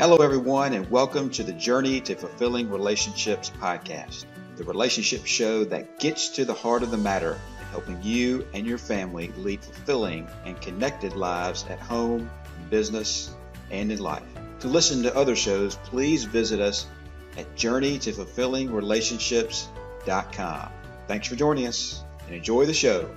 Hello, everyone, and welcome to the Journey to Fulfilling Relationships podcast, the relationship show that gets to the heart of the matter, helping you and your family lead fulfilling and connected lives at home, in business, and in life. To listen to other shows, please visit us at journeytofulfillingrelationships.com. Thanks for joining us and enjoy the show.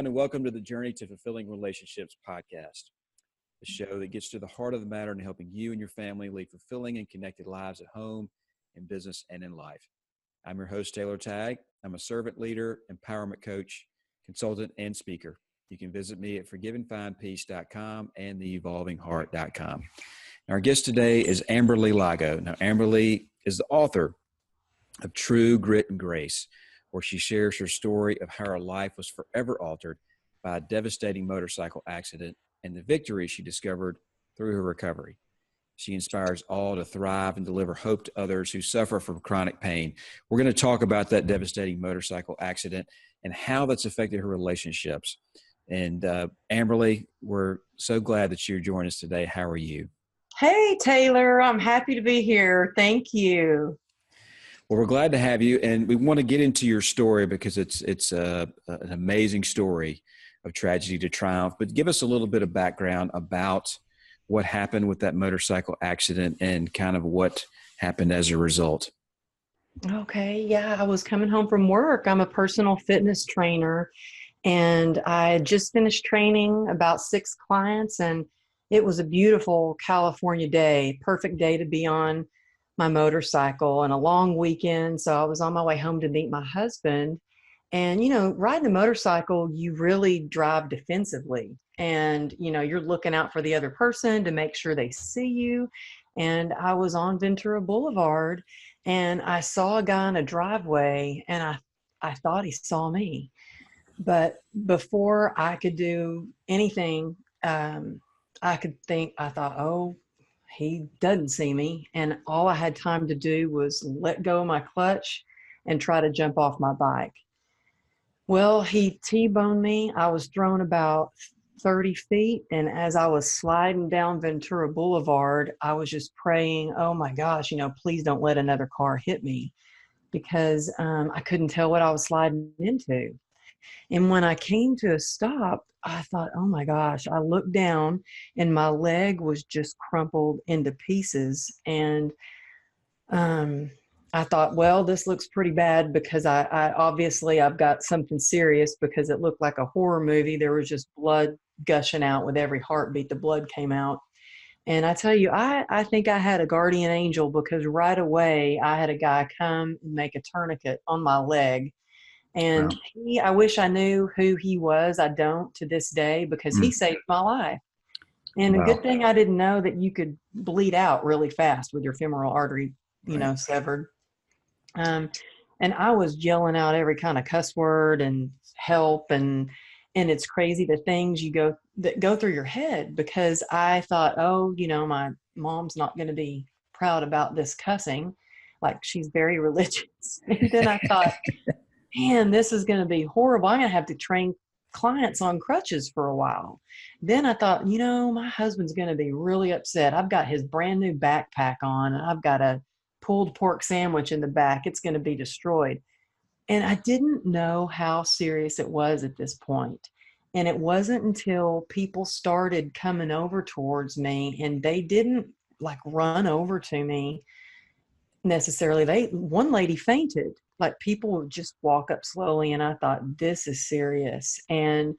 And welcome to the Journey to Fulfilling Relationships podcast, the show that gets to the heart of the matter and helping you and your family lead fulfilling and connected lives at home, in business, and in life. I'm your host, Tagg. I'm a servant leader, empowerment coach, consultant, and speaker. You can visit me at forgiveandfindpeace.com and theevolvingheart.com. Our guest today is Amberly Lago. Now, Amberly is the author of True Grit and Grace, where she shares her story of how her life was forever altered by a devastating motorcycle accident and the victory she discovered through her recovery. She inspires all to thrive and deliver hope to others who suffer from chronic pain. We're going to talk about that devastating motorcycle accident and how that's affected her relationships. And Amberly, we're so glad that you're joining us today. How are you? Hey, Taylor. I'm happy to be here. Thank you. Well, we're glad to have you, and we want to get into your story because it's an amazing story of tragedy to triumph. But give us a little bit of background about what happened with that motorcycle accident and kind of what happened as a result. Okay. Yeah, I was coming home from work. I'm a personal fitness trainer, and I had just finished training about 6 clients, and it was a beautiful California day, perfect day to be on my motorcycle and a long weekend. So I was on my way home to meet my husband. And, riding a motorcycle, you really drive defensively. And, you're looking out for the other person to make sure they see you. And I was on Ventura Boulevard and I saw a guy in a driveway and I thought he saw me. But before I could do anything, I thought, oh, he doesn't see me. And all I had time to do was let go of my clutch and try to jump off my bike. Well, he T-boned me. I was thrown about 30 feet. And as I was sliding down Ventura Boulevard, I was just praying, oh my gosh, please don't let another car hit me, because I couldn't tell what I was sliding into. And when I came to a stop, I thought, oh my gosh, I looked down and my leg was just crumpled into pieces. And I thought, well, this looks pretty bad, because I obviously I've got something serious, because it looked like a horror movie. There was just blood gushing out with every heartbeat. The blood came out. And I tell you, I think I had a guardian angel, because right away I had a guy come and make a tourniquet on my leg. And I wish I knew who he was. I don't to this day, because he saved my life. And a good thing I didn't know that you could bleed out really fast with your femoral artery, severed. And I was yelling out every kind of cuss word and help. And it's crazy the things that go through your head, because I thought, oh, my mom's not going to be proud about this cussing. Like, she's very religious. And then I thought, man, this is going to be horrible. I'm going to have to train clients on crutches for a while. Then I thought, my husband's going to be really upset. I've got his brand new backpack on, and I've got a pulled pork sandwich in the back. It's going to be destroyed. And I didn't know how serious it was at this point. And it wasn't until people started coming over towards me, and they didn't run over to me necessarily. One lady fainted. Like, people would just walk up slowly, and I thought, this is serious. And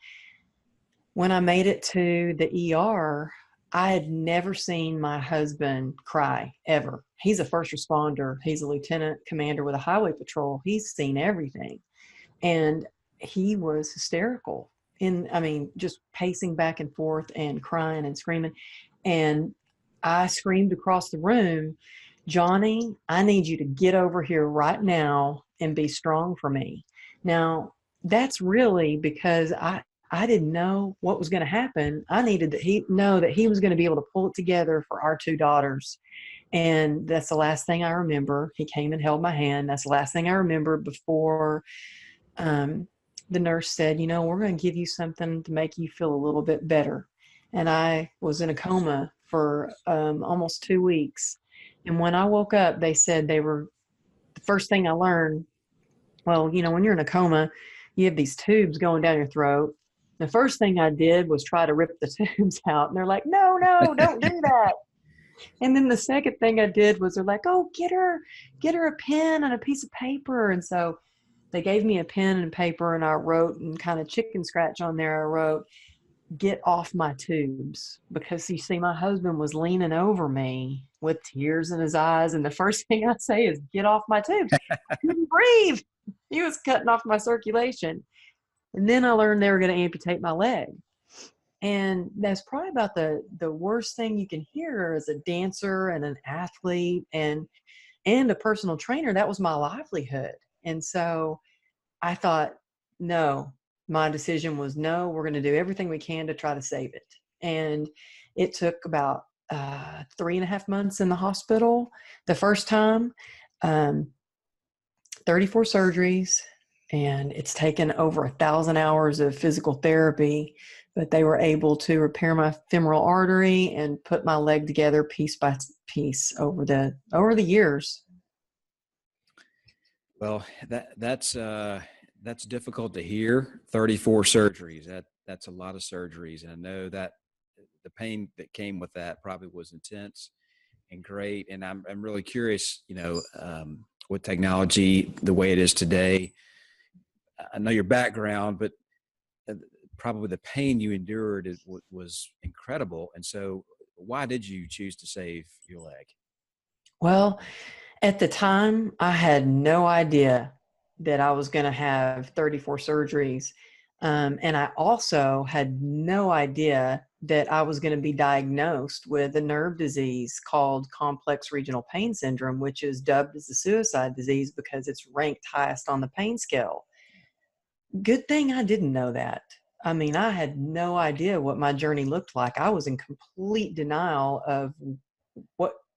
when I made it to the ER, I had never seen my husband cry, ever. He's a first responder. He's a lieutenant commander with a highway patrol. He's seen everything. And he was hysterical. Just pacing back and forth and crying and screaming. And I screamed across the room, Johnny, I need you to get over here right now and be strong for me. Now, that's really because I didn't know what was going to happen. I needed to know that he was going to be able to pull it together for our 2 daughters. And that's the last thing I remember. He came and held my hand. That's the last thing I remember before the nurse said, we're going to give you something to make you feel a little bit better. And I was in a coma for almost 2 weeks. And when I woke up, they said the first thing I learned, well, when you're in a coma, you have these tubes going down your throat. The first thing I did was try to rip the tubes out. And they're like, no, don't do that. And then the second thing I did was they're like, oh, get her a pen and a piece of paper. And so they gave me a pen and paper, and I wrote, and kind of chicken scratch on there, I wrote, get off my tubes. Because you see, my husband was leaning over me with tears in his eyes. And the first thing I say is, get off my tubes. I couldn't breathe. He was cutting off my circulation. And then I learned they were going to amputate my leg. And that's probably about the worst thing you can hear as a dancer and an athlete and a personal trainer. That was my livelihood. And so I thought, no, my decision was no, we're going to do everything we can to try to save it. And it took about 3.5 months in the hospital the first time, 34 surgeries, and it's taken over 1,000 hours of physical therapy, but they were able to repair my femoral artery and put my leg together piece by piece over the years. Well, that's difficult to hear. 34 surgeries. That's a lot of surgeries. And I know that the pain that came with that probably was intense and great. And I'm really curious, with technology the way it is today. I know your background, but probably the pain you endured was incredible. And so why did you choose to save your leg? Well, at the time, I had no idea that I was going to have 34 surgeries. And I also had no idea that I was going to be diagnosed with a nerve disease called complex regional pain syndrome, which is dubbed as the suicide disease because it's ranked highest on the pain scale. Good thing I didn't know that. I mean, I had no idea what my journey looked like. I was in complete denial of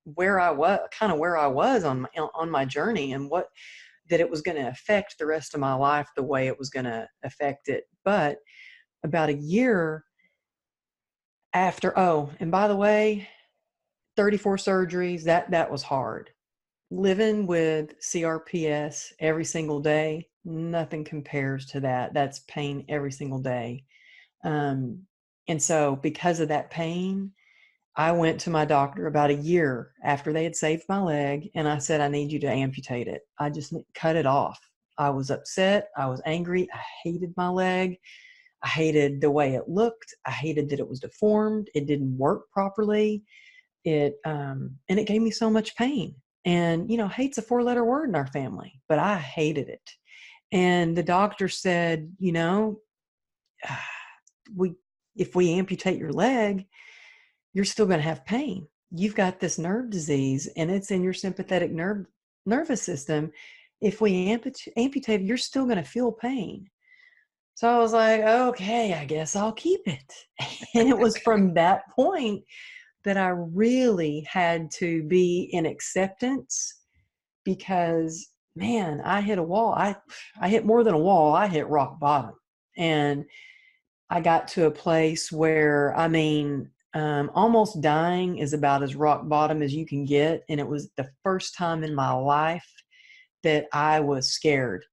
where I was on my journey, and that it was going to affect the rest of my life the way it was going to affect it. But about a year after, and by the way, 34 surgeries, that was hard. Living with CRPS every single day, nothing compares to that. That's pain every single day. And so because of that pain, I went to my doctor about a year after they had saved my leg, and I said, I need you to amputate it. I just cut it off. I was upset. I was angry. I hated my leg. I hated the way it looked. I hated that it was deformed. It didn't work properly. And it gave me so much pain. And, hate's a 4-letter word in our family, but I hated it. And the doctor said, if we amputate your leg, you're still going to have pain. You've got this nerve disease and it's in your sympathetic nervous system. If we amputate, you're still going to feel pain. So I was like, okay, I guess I'll keep it. And it was from that point that I really had to be in acceptance, because, man, I hit a wall. I hit more than a wall. I hit rock bottom. And I got to a place where, almost dying is about as rock bottom as you can get. And it was the first time in my life that I was scared.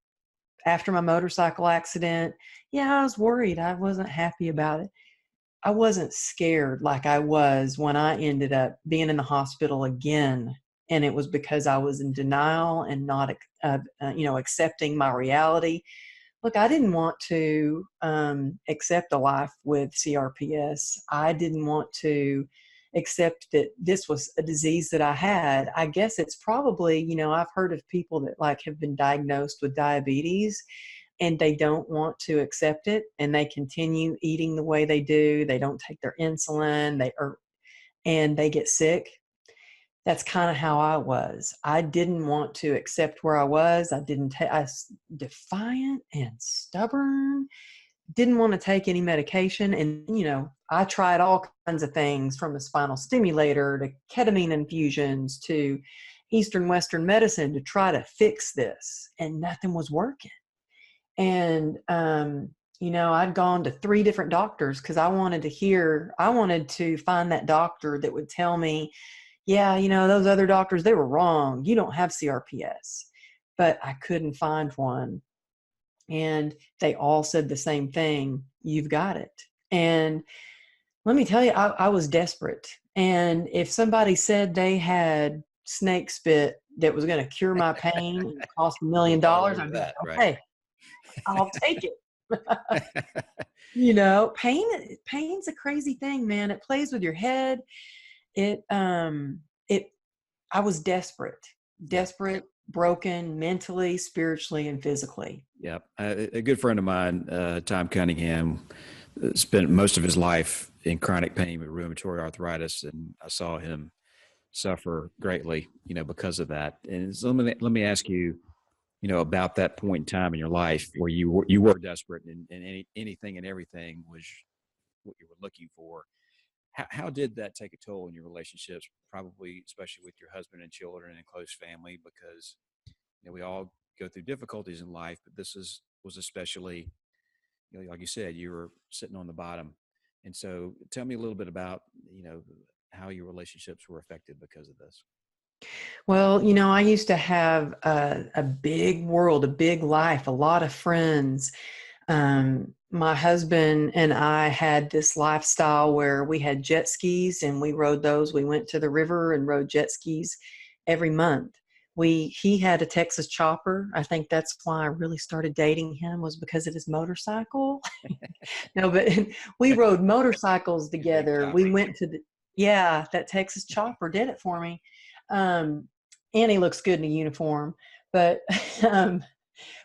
After my motorcycle accident, I was worried. I wasn't happy about it. I wasn't scared like I was when I ended up being in the hospital again. And it was because I was in denial and not, accepting my reality. Look, I didn't want to accept a life with CRPS. I didn't want to accept that this was a disease that I had. I guess it's probably, I've heard of people that have been diagnosed with diabetes and they don't want to accept it and they continue eating the way they do. They don't take their insulin, and they get sick. That's kind of how I was. I didn't want to accept where I was. I was defiant and stubborn, didn't want to take any medication. And, I tried all kinds of things, from a spinal stimulator to ketamine infusions to Eastern Western medicine, to try to fix this, and nothing was working. And, I'd gone to 3 different doctors because I wanted to find that doctor that would tell me, yeah, those other doctors, they were wrong. You don't have CRPS. But I couldn't find one. And they all said the same thing. You've got it. And let me tell you, I was desperate. And if somebody said they had snake spit that was going to cure my pain and cost $1 million, All over I'd be like, that, right? okay, I'll take it. Pain's a crazy thing, man. It plays with your head. It, it, I was desperate, Yeah. broken mentally, spiritually, and physically. Yeah. A good friend of mine, Tom Cunningham, spent most of his life in chronic pain with rheumatoid arthritis, and I saw him suffer greatly, because of that. And so let me ask you, about that point in time in your life where you were desperate, and anything and everything was what you were looking for. How did that take a toll in your relationships? Probably, especially with your husband and children and close family, because we all go through difficulties in life, but was especially, like you said, you were sitting on the bottom. And so tell me a little bit about, how your relationships were affected because of this. Well, I used to have a big world, a big life, a lot of friends. My husband and I had this lifestyle where we had jet skis and we rode those. We went to the river and rode jet skis every month. He had a Texas chopper. I think that's why I really started dating him, was because of his motorcycle. No, but we rode motorcycles A big together. chopper. We went to that Texas chopper did it for me. Um, and he looks good in a uniform, but,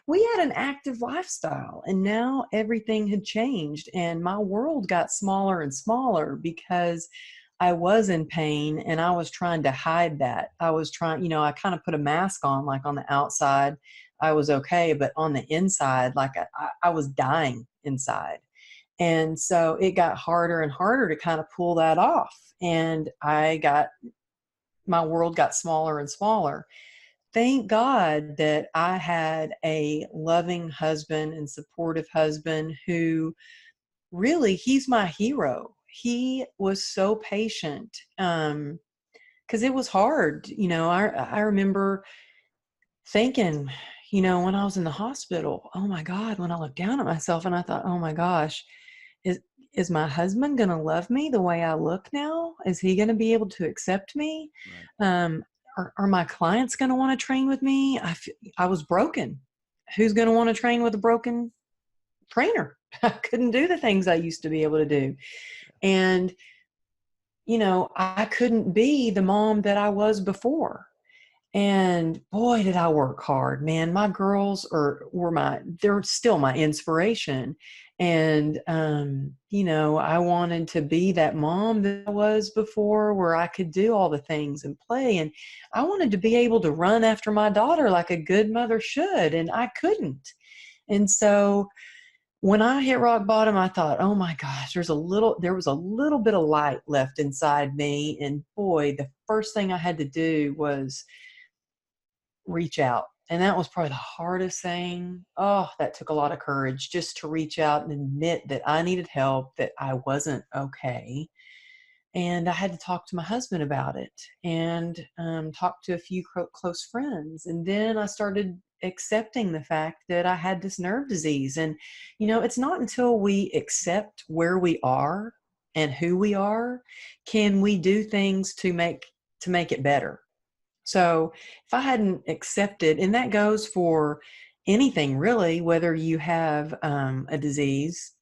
we had an active lifestyle, and now everything had changed and my world got smaller and smaller because I was in pain and I was trying to hide that. I was trying, I kind of put a mask on, like on the outside, I was okay, but on the inside, like I was dying inside. And so it got harder and harder to kind of pull that off. And my world got smaller and smaller. Thank God that I had a loving husband and supportive husband who really, he's my hero. He was so patient. Cause it was hard. I remember thinking, when I was in the hospital, oh my God, when I looked down at myself and I thought, oh my gosh, is, is my husband going to love me the way I look now? Is he going to be able to accept me? Right. Are my clients going to want to train with me? I was broken. Who's going to want to train with a broken trainer? I couldn't do the things I used to be able to do. And, I couldn't be the mom that I was before. And boy, did I work hard, man. My girls they're still my inspiration. And, I wanted to be that mom that I was before, where I could do all the things and play. And I wanted to be able to run after my daughter like a good mother should. And I couldn't. And so when I hit rock bottom, I thought, oh my gosh, there was a little bit of light left inside me. And boy, the first thing I had to do was reach out. And that was probably the hardest thing. Oh, that took a lot of courage, just to reach out and admit that I needed help, that I wasn't okay. And I had to talk to my husband about it, and talk to a few close friends. And then I started accepting the fact that I had this nerve disease. And, it's not until we accept where we are and who we are, can we do things to make it better. So if I hadn't accepted, and that goes for anything really, whether you have a disease,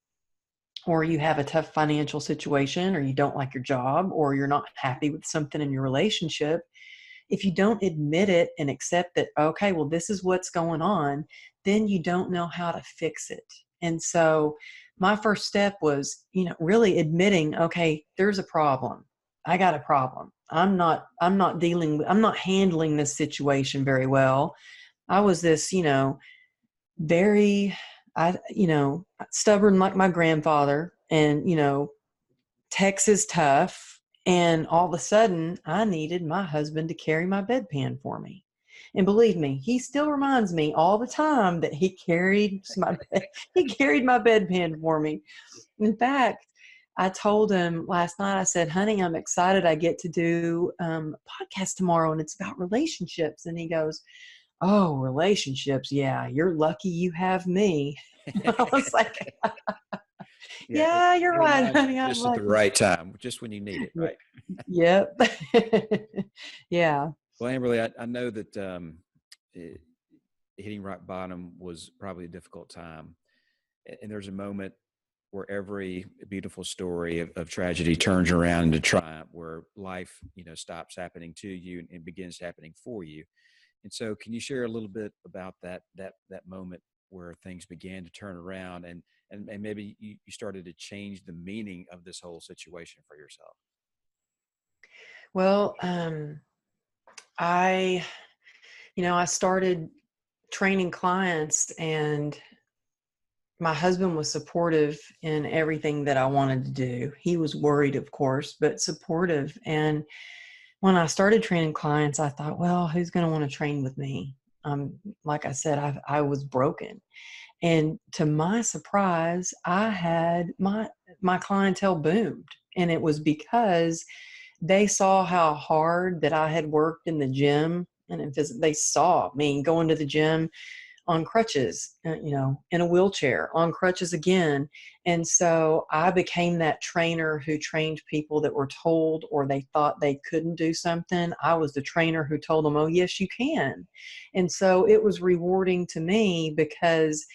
or you have a tough financial situation, or you don't like your job, or you're not happy with something in your relationship, if you don't admit it and accept that, okay, well, this is what's going on, then you don't know how to fix it. And so my first step was, really admitting, okay, there's a problem. I got a problem. I'm not handling this situation very well. I was this, very, stubborn like my grandfather, and, Texas tough. And all of a sudden I needed my husband to carry my bedpan for me. And believe me, he still reminds me all the time that he carried he carried my bedpan for me. In fact, I told him last night, I said, honey, I'm excited. I get to do a podcast tomorrow and it's about relationships. And he goes, oh, relationships. Yeah, you're lucky you have me. I was like, Yeah, yeah, you're it right, reminds honey. you I'm just at the lucky. right time, just when you need it, Yeah. right? Yep. Yeah. Well, Amberly, I know that it, hitting rock bottom was probably a difficult time. And there's a moment where every beautiful story of tragedy turns around into triumph, where life, stops happening to you and begins happening for you. And so, can you share a little bit about that moment where things began to turn around, and maybe you started to change the meaning of this whole situation for yourself? Well, I, I started training clients, and my husband was supportive in everything that I wanted to do. He was worried, of course, but supportive. And when I started training clients, I thought, well, who's going to want to train with me? Like I said, I was broken. And to my surprise, I had my clientele boomed. And it was because they saw how hard that I had worked in the gym. And they saw me going to the gym on crutches, in a wheelchair, on crutches again. And so I became that trainer who trained people that were told or they thought they couldn't do something. I was the trainer who told them, oh, yes, you can. And so it was rewarding to me because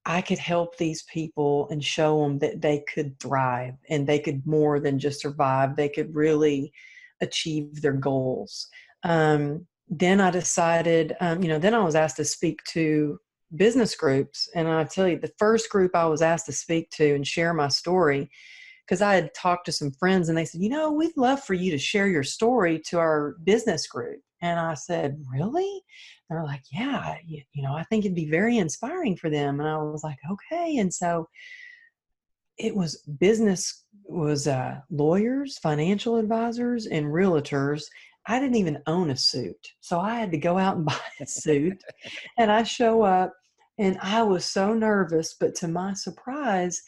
I could help these people and show them that they could thrive and they could more than just survive. They could really achieve their goals. Then I decided, then I was asked to speak to business groups. And I tell you, the first group I was asked to speak to and share my story, because I had talked to some friends and they said, we'd love for you to share your story to our business group. And I said, really? They're like, yeah, I think it'd be very inspiring for them. And I was like, okay. And so it was lawyers, financial advisors, and realtors. I didn't even own a suit. So I had to go out and buy a suit. And I show up and I was so nervous, but to my surprise,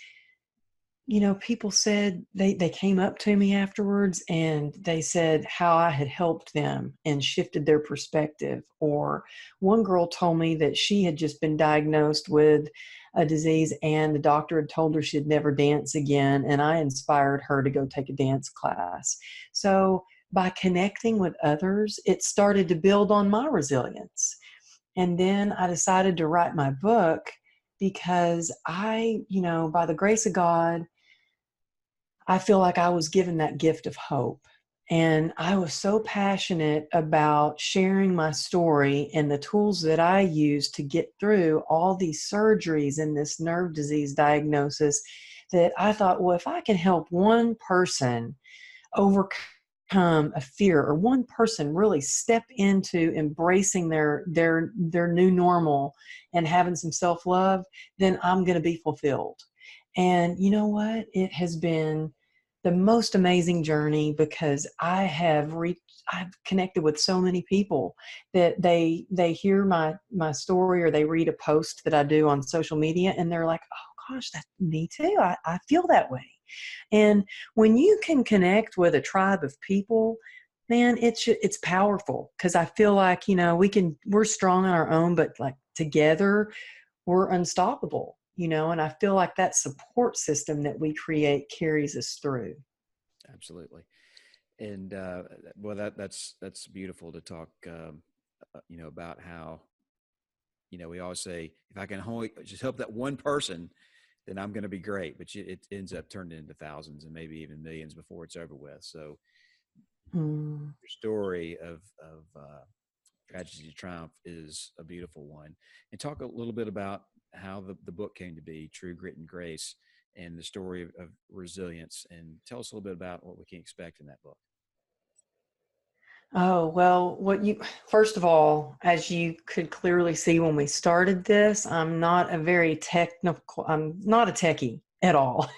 people said they came up to me afterwards and they said how I had helped them and shifted their perspective. Or one girl told me that she had just been diagnosed with a disease and the doctor had told her she'd never dance again. And I inspired her to go take a dance class. So by connecting with others, it started to build on my resilience. And then I decided to write my book because by the grace of God, I feel like I was given that gift of hope. And I was so passionate about sharing my story and the tools that I used to get through all these surgeries and this nerve disease diagnosis that I thought, well, if I can help one person overcome a fear, or one person really step into embracing their new normal and having some self-love, then I'm going to be fulfilled. And you know what? It has been the most amazing journey because I've connected with so many people that they hear my story or they read a post that I do on social media and they're like, oh gosh, that's me too. I feel that way. And when you can connect with a tribe of people, man, it's powerful because I feel like, we're strong on our own, but like together we're unstoppable, and I feel like that support system that we create carries us through. Absolutely. And well, that's beautiful to talk, about how, we always say, if I can only just help that one person, then I'm going to be great. But it ends up turning into thousands and maybe even millions before it's over with. So Mm. your story of tragedy to triumph is a beautiful one. And talk a little bit about how the book came to be, True Grit and Grace, and the story of resilience. And tell us a little bit about what we can expect in that book. Oh, well, first of all, as you could clearly see when we started this, I'm not a techie. at all.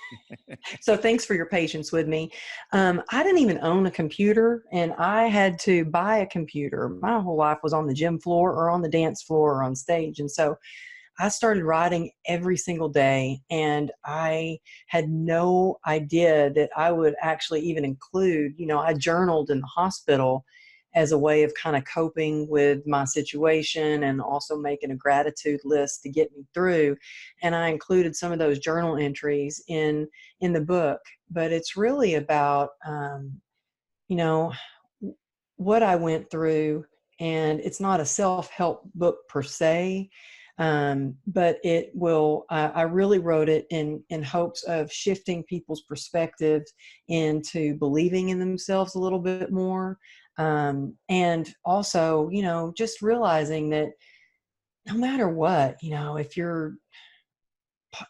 So thanks for your patience with me. I didn't even own a computer, and I had to buy a computer. My whole life was on the gym floor or on the dance floor or on stage. And so I started writing every single day, and I had no idea that I would actually even include, I journaled in the hospital as a way of kind of coping with my situation and also making a gratitude list to get me through. And I included some of those journal entries in the book, but it's really about, you know, what I went through. And it's not a self-help book per se, but it will. I really wrote it in hopes of shifting people's perspective into believing in themselves a little bit more, and also, just realizing that no matter what,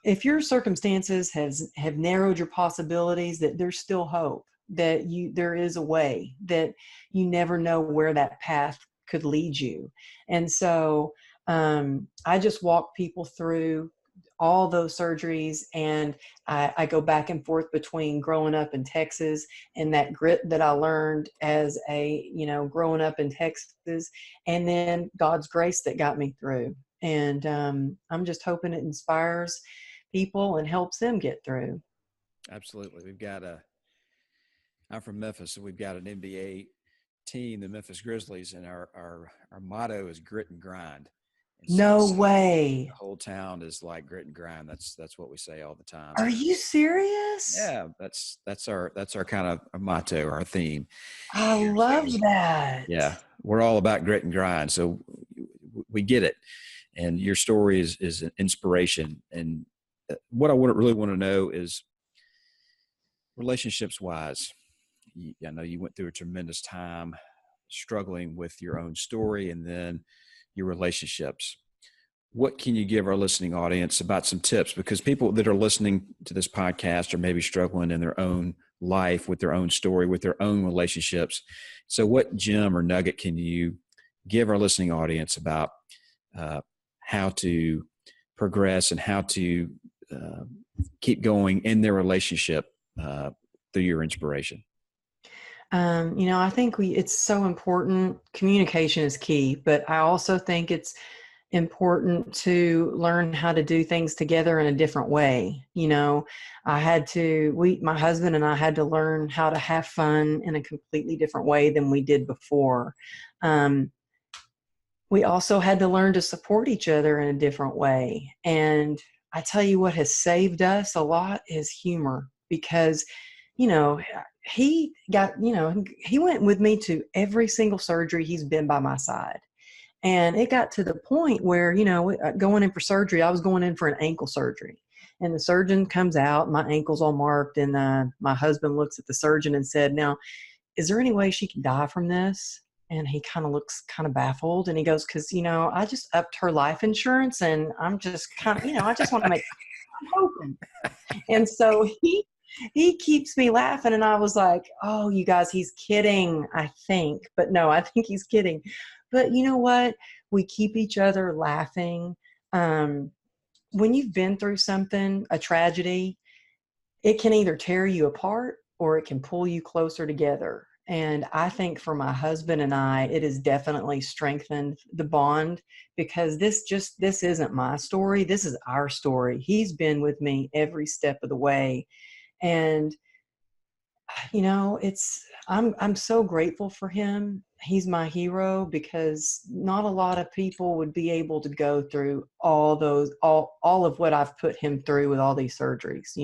if your circumstances have narrowed your possibilities, that there's still hope, that there is a way, that you never know where that path could lead you. And so I just walk people through all those surgeries, and I go back and forth between growing up in Texas and that grit that I learned as growing up in Texas, and then God's grace that got me through. And I'm just hoping it inspires people and helps them get through. Absolutely. I'm from Memphis, so we've got an NBA team, the Memphis Grizzlies, and our motto is grit and grind. And so No the way. whole town is like grit and grind. That's what we say all the time. Are So you serious? yeah, that's our kind of our motto, our theme I here. So love that. yeah, we're all about grit and grind. So we get it. And your story is an inspiration. And what I really want to know is, relationships wise, I know you went through a tremendous time struggling with your own story and then your relationships. What can you give our listening audience about some tips? Because people that are listening to this podcast are maybe struggling in their own life with their own story, with their own relationships. So what gem or nugget can you give our listening audience about how to progress and how to keep going in their relationship through your inspiration? I think it's so important. Communication is key, but I also think it's important to learn how to do things together in a different way. My husband and I had to learn how to have fun in a completely different way than we did before. Um, we also had to learn to support each other in a different way. And I tell you what has saved us a lot is humor, because, you know, he went with me to every single surgery. He's been by my side. And it got to the point where, going in for surgery, I was going in for an ankle surgery. And the surgeon comes out, my ankle's all marked. And my husband looks at the surgeon and said, "Now, is there any way she can die from this?" And he kind of looks kind of baffled. And he goes, "Because, I just upped her life insurance, and I'm just kind of, I just want to make, I'm hoping." And so he keeps me laughing. And I was like, "Oh, you guys, he's kidding, I think." But no, I think he's kidding. But you know what? We keep each other laughing. When you've been through something, a tragedy, it can either tear you apart or it can pull you closer together. And I think for my husband and I, it has definitely strengthened the bond, because this isn't my story. This is our story. He's been with me every step of the way. And I'm so grateful for him. He's my hero, because not a lot of people would be able to go through all of what I've put him through with all these surgeries.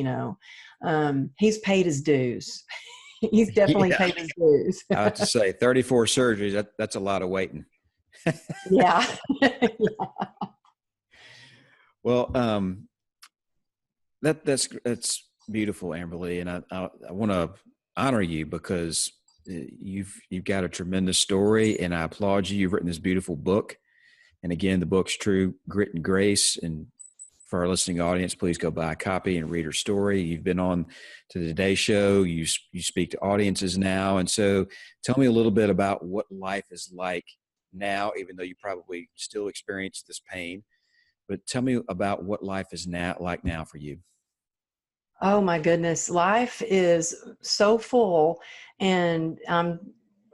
He's paid his dues. He's definitely Yeah, paid his dues. I have to say 34 surgeries, that's a lot of waiting. Yeah. Well, that's beautiful, Amberly, and I want to honor you because you've got a tremendous story, and I applaud you. You've written this beautiful book, and again, the book's True Grit and Grace. And for our listening audience, please go buy a copy and read her story. You've been on to the Today Show. You speak to audiences now, and so tell me a little bit about what life is like now, even though you probably still experience this pain. But tell me about what life is now like now for you. Oh my goodness. Life is so full, and I'm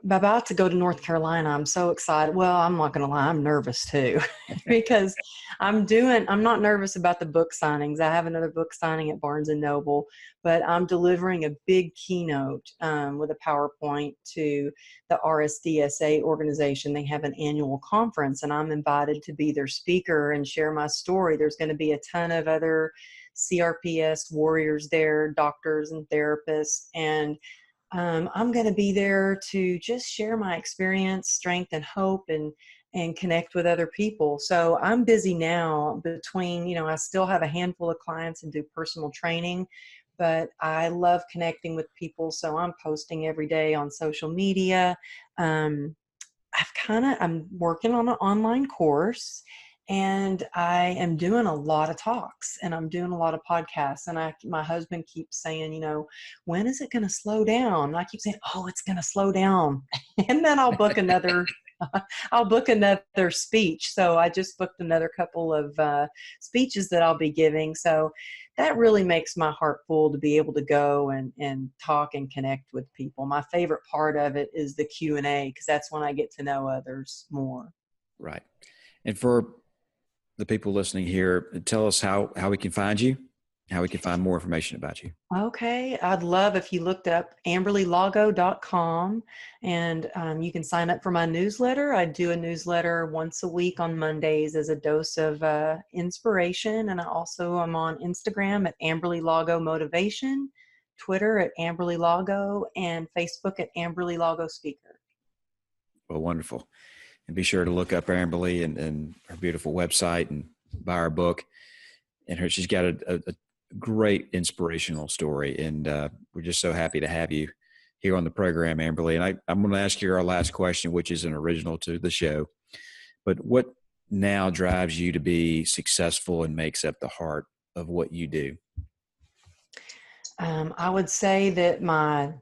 about to go to North Carolina. I'm so excited. Well, I'm not going to lie. I'm nervous too because I'm not nervous about the book signings. I have another book signing at Barnes and Noble, but I'm delivering a big keynote with a PowerPoint to the RSDSA organization. They have an annual conference and I'm invited to be their speaker and share my story. There's going to be a ton of other CRPS warriors there, doctors and therapists, and I'm going to be there to just share my experience, strength, and hope, and connect with other people. So I'm busy now between, I still have a handful of clients and do personal training, but I love connecting with people. So I'm posting every day on social media. Um, I'm working on an online course, and I am doing a lot of talks and I'm doing a lot of podcasts. And my husband keeps saying, when is it going to slow down? And I keep saying, oh, it's going to slow down. And then I'll book another speech. So I just booked another couple of speeches that I'll be giving. So that really makes my heart full to be able to go and talk and connect with people. My favorite part of it is the Q&A, because that's when I get to know others more. Right. And for the people listening here, tell us how we can find you, how we can find more information about you. Okay. I'd love if you looked up amberlylago.com, and you can sign up for my newsletter. I do a newsletter once a week on Mondays as a dose of inspiration. And I also am on Instagram at Amberly Lago Motivation, Twitter at Amberly Lago, and Facebook at Amberly Lago Speaker. Well, wonderful. And be sure to look up Amberly and her beautiful website and buy her book. And she's got a great inspirational story. And we're just so happy to have you here on the program, Amberly. And I'm going to ask you our last question, which is an original to the show. But what now drives you to be successful and makes up the heart of what you do? I would say that my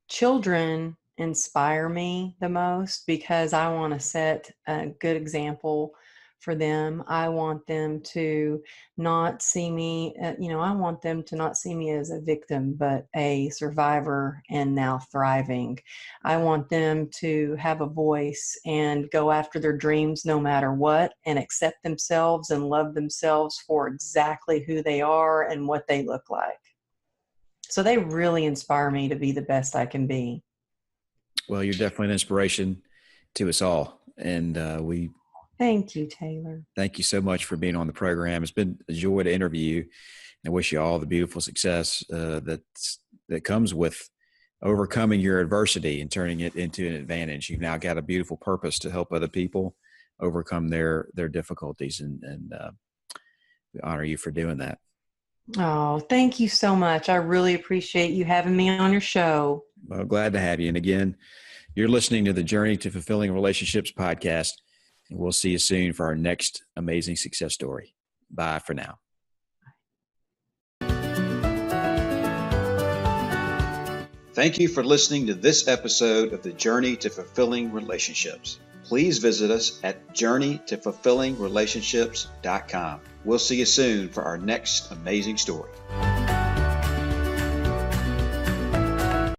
children inspire me the most, because I want to set a good example for them. I want them to not see me, I want them to not see me as a victim, but a survivor and now thriving. I want them to have a voice and go after their dreams no matter what, and accept themselves and love themselves for exactly who they are and what they look like. So they really inspire me to be the best I can be. Well, you're definitely an inspiration to us all. And we Thank you, Taylor. thank you so much for being on the program. It's been a joy to interview you, and I wish you all the beautiful success that comes with overcoming your adversity and turning it into an advantage. You've now got a beautiful purpose to help other people overcome their difficulties, and we honor you for doing that. Oh, thank you so much. I really appreciate you having me on your show. Well, glad to have you. And again, you're listening to the Journey to Fulfilling Relationships podcast, and we'll see you soon for our next amazing success story. Bye for now. Thank you for listening to this episode of the Journey to Fulfilling Relationships. Please visit us at journeytofulfillingrelationships.com. We'll see you soon for our next amazing story.